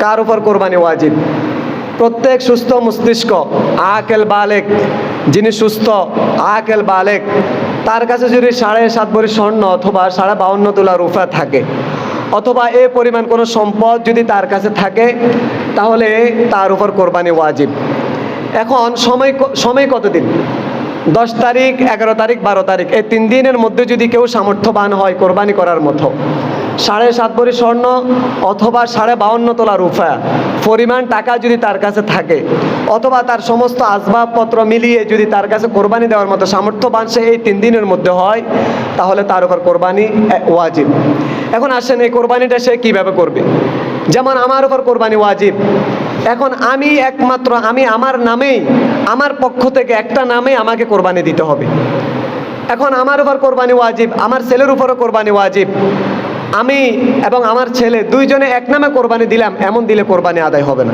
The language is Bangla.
কার উপর কোরবানি ওয়াজিব? প্রত্যেক সুস্থ মস্তিষ্ক আকেল বালেক, যিনি সুস্থ আকেল বালেক, তার কাছে যদি 7.5 ভরি স্বর্ণ অথবা 52.5 তোলা রূপা থাকে, অথবা এ পরিমাণ কোনো সম্পদ যদি তার কাছে থাকে, তাহলে তার উপর কোরবানি ওয়াজিব। এখন সময় কতদিন? 10 তারিখ, 11 তারিখ, 12 তারিখ, এই 3 দিনের মধ্যে যদি কেউ সামর্থ্যবান হয় কোরবানি করার মতো, 7.5 ভরি স্বর্ণ অথবা 52.5 তোলা রূপা পরিমাণ টাকা যদি তার কাছে থাকে, অথবা তার সমস্ত আসবাবপত্র মিলিয়ে যদি তার কাছে কোরবানি দেওয়ার মতো সামর্থ্যবান সে এই 3 দিনের মধ্যে হয়, তাহলে তার উপর কোরবানি ওয়াজিব। এখন আসেন এই কোরবানিটা সে কীভাবে করবে? যেমন আমার উপর কোরবানি ওয়াজিব, এখন আমি একমাত্র আমার নামেই, আমার পক্ষ থেকে একটা নামে আমাকে কোরবানি দিতে হবে। এখন আমার উপর কোরবানি ওয়াজিব, আমার ছেলের উপরও কোরবানি ওয়াজিব। আমি এবং আমার ছেলে দুইজনে এক নামে কোরবানি দিলাম, এমন দিলে কোরবানি আদায় হবে না।